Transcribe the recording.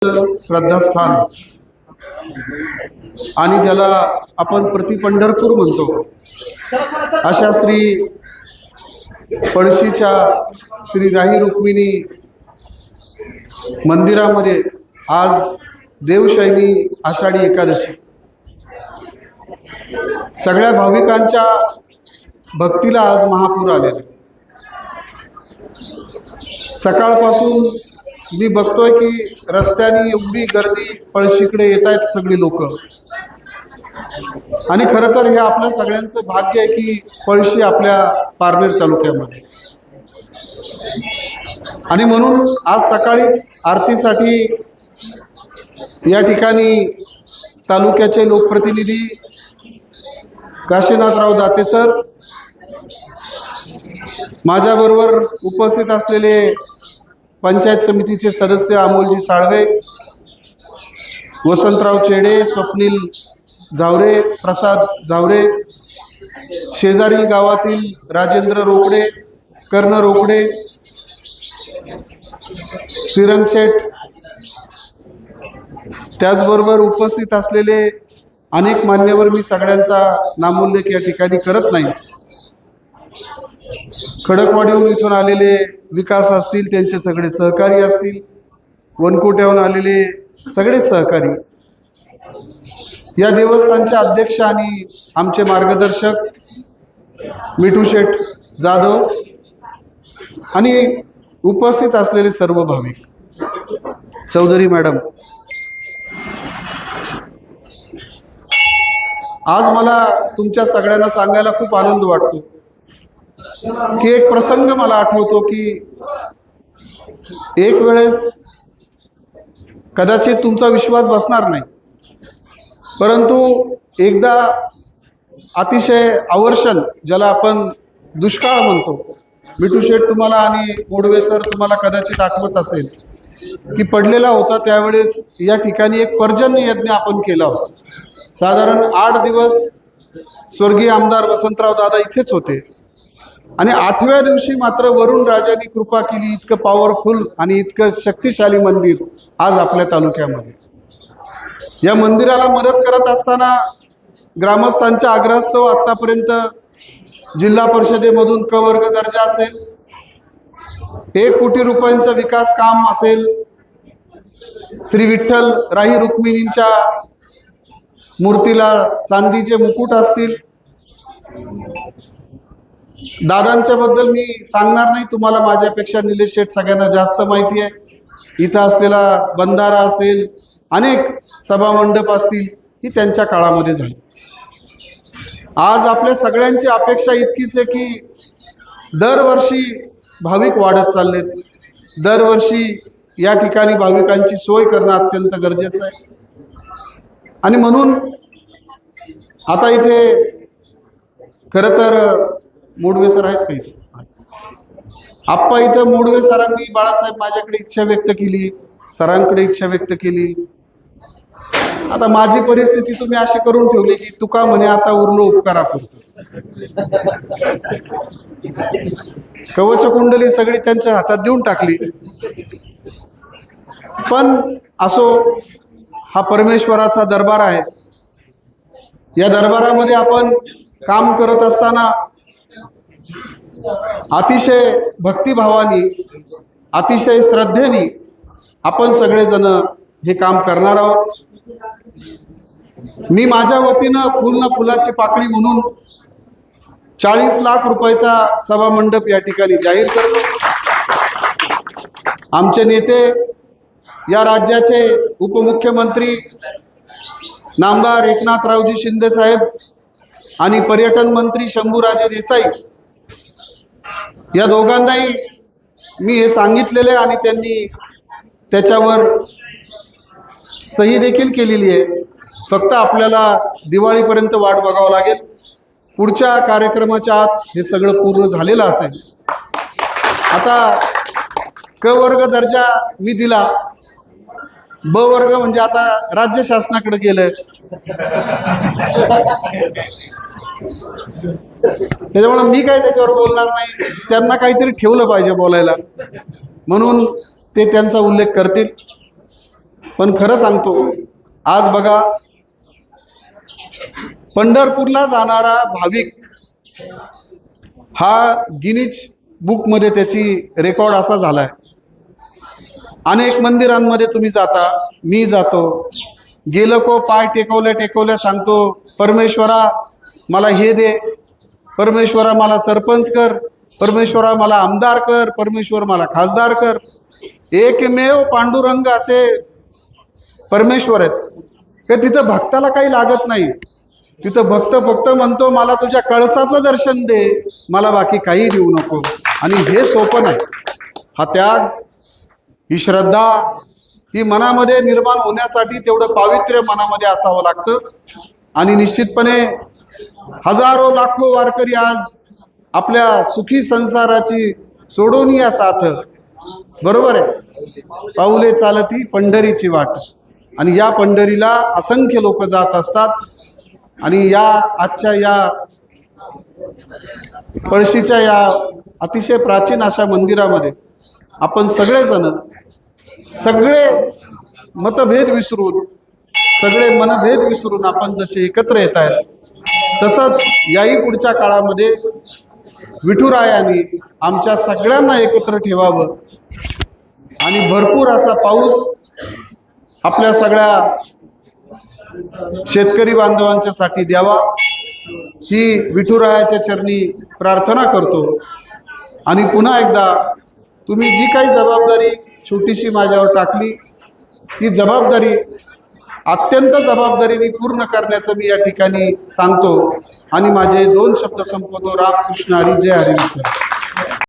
श्रद्धास्थान आणि ज्याला आपण प्रति पंढरपूर म्हणतो अशा श्री पळशीच्या श्री राही रुक्मिणी मंदिरामध्ये आज देवशैनी आषाढी एकादशी सगळ्या भाविकांच्या भक्तीला आज महापूर आलेले। सकाळपासून मी बघतोय की रस्त्याने एवढी गर्दी पळशीकडे येत आहेत सगळी लोक, आणि खरं तर हे आपल्या सगळ्यांचं भाग्य आहे की पळशी आपल्या पारनेर तालुक्यामध्ये, आणि म्हणून आज सकाळीच आरतीसाठी या ठिकाणी तालुक्याचे लोकप्रतिनिधी काशीनाथराव दाते सर, माझ्याबरोबर उपस्थित असलेले पंचायत समितीचे सदस्य अमोलजी साळवे, वसंतराव चेडे, स्वप्नील जावरे, प्रसाद जावरे, शेजारील गावातील राजेंद्र रोकडे, कर्ण रोकडे, श्रीरंग शेठ, त्याचबरोबर उपस्थित असलेले अनेक मान्यवर, मी सगळ्यांचा नामोल्लेख या ठिकाणी करत नाही। खडकवाडीहून इथून आलेले विकास असतील, त्यांचे सगळे सहकारी असतील, वनकोट्याहून आलेले सगळे सहकारी, या देवस्थानचे अध्यक्ष आणि आमचे मार्गदर्शक मिठू शेठ जाधव आणि उपस्थित असलेले सर्व भाविक, चौधरी मॅडम, आज मला तुमच्या सगळ्यांना सांगायला खूप आनंद वाटतो की एक प्रसंग मला आठवतो की एक वेळेस कदाचित तुमचा विश्वास बसणार नाही, परंतु एकदा अतिशय आवर्षण, ज्याला आपण दुष्काळ म्हणतो, मिठू शेठ तुम्हाला आणि मोडवे सर तुम्हाला कदाचित आठवत असेल की पडलेला होता, त्यावेळेस या ठिकाणी एक पर्जन्य यज्ञ आपण केला होता। साधारण 8 दिवस स्वर्गीय आमदार वसंतराव दादा इथेच होते, आणि 8व्या दिवशी मात्र वरुण राजांनी कृपा केली, इतकं पॉवरफुल आणि इतकं शक्तिशाली मंदिर आज आपल्या तालुक्यामध्ये। या मंदिराला मदत करत असताना ग्रामस्थांच्या आग्रहास्तव आतापर्यंत जिल्हा परिषदेमधून क वर्ग दर्जा असेल, 1 कोटी रुपयांचं विकास काम असेल, श्री विठ्ठल राही रुक्मिणींच्या मूर्तीला चांदीचे मुकुट असतील, दादांच्या बद्दल मी सांगणार नाही, तुम्हाला माझ्यापेक्षा निलेश शेठ सगळ्यांना जास्त माहिती आहे। इथं असलेला बंधारा असेल, अनेक सभा मंडप असतील, ही त्यांच्या काळामध्ये झाली। आज आपल्या सगळ्यांची अपेक्षा इतकीच आहे की दरवर्षी भाविक वाढत चाललेत, दरवर्षी या ठिकाणी भाविकांची सोय करणं अत्यंत गरजेचं आहे, आणि म्हणून आता इथे खरं तर मोडवे सर आहेत का इथे? आप्पा इथं मोडवे सरांनी बाळासाहेब माझ्याकडे इच्छा व्यक्त केली, सरांकडे इच्छा व्यक्त केली। आता माझी परिस्थिती तुम्ही अशी करून ठेवली की तुका म्हणे आता उरलो उपकारापुरतं, कवच कुंडली सगळी त्यांच्या हातात देऊन टाकली। पण असो, हा परमेश्वराचा दरबार आहे, या दरबारामध्ये आपण काम करत असताना अतिशय भक्तिभावाने, अतिशय श्रद्धेने आपण सगळेजण हे काम करणार आहोत। मी माझ्या वतीनं फुल ना फुलाची पाकळी म्हणून 40 लाख रुपयाचा सभा मंडप या ठिकाणी जाहीर करतो। आमचे नेते, या राज्याचे उपमुख्यमंत्री नामदार एकनाथरावजी शिंदे साहेब आणि पर्यटन मंत्री शंभूराजे देसाई, या दोघांनाही मी हे सांगितलेले आणि त्यांनी त्याच्यावर सही देखील केलेली आहे। फक्त आपल्याला दिवाळीपर्यंत वाट बघावं लागेल, पुढच्या कार्यक्रमाच्या आत हे सगळं पूर्ण झालेलं असेल। आता क वर्ग दर्जा मी दिला, ब वर्ग म्हणजे आता राज्य शासनाकडे गेलं, त्याच्यामुळे मी काय त्याच्यावर बोलणार नाही, त्यांना काहीतरी ठेवलं पाहिजे बोलायला, म्हणून ते त्यांचा उल्लेख करतील। पण खरं सांगतो, आज बघा पंढरपूरला जाणारा भाविक हा गिनीज बुकमध्ये त्याची रेकॉर्ड असा झालाय. अनेक मंदिरांमध्ये तुम्ही जाता, मी जातो, गेलो को पाय टेकवल्या टेकवल्या सांगतो, परमेश्वरा मला हे दे, परमेश्वरा मला सरपंच कर, परमेश्वरा मला आमदार कर, परमेश्वर मला खासदार कर. एकमेव पांडुरंग असे परमेश्वर आहेत की तिथं भक्ताला काही लागत नाही. तिथं भक्त फक्त म्हणतो मला तुझ्या कळसाचं दर्शन दे, मला बाकी काही देऊ नको. आणि हे सोपं नाही. हा त्याग, ही श्रद्धा, ही मनामध्ये निर्माण होण्यासाठी तेवढं पावित्र्य मनामध्ये असावं लागतं. आणि निश्चितपणे हजारो लाखो वारकरी आज आपल्या सुखी संसाराची सोडून या साथ, बरोबर आहे, पाऊले चालती पंढरीची वाट. आणि या पंढरीला असंख्य लोक जात असतात. आणि या आजच्या या पळशीच्या या अतिशय प्राचीन अशा मंदिरामध्ये आपण सगळेजण, सगळे मतभेद विसरून, सगळे मनभेद विसरून आपण जसे एकत्र येत आहेत, तसंच याही पुढच्या काळामध्ये विठुरायाने आमच्या सगळ्यांना एकत्र ठेवावं आणि भरपूर असा पाऊस आपल्या सगळ्या शेतकरी बांधवांच्यासाठी द्यावा, ही विठुरायाच्या चरणी प्रार्थना करतो. आणि पुन्हा एकदा तुम्ही जी काही जबाबदारी छोटीशी माझ्यावर टाकली, ती जबाबदारी अत्यंत जबाबदारीने पूर्ण करण्याचं मी या ठिकाणी सांगतो. आणि माझे 2 शब्द संपवतो. रामकृष्ण हरी. जय हरी.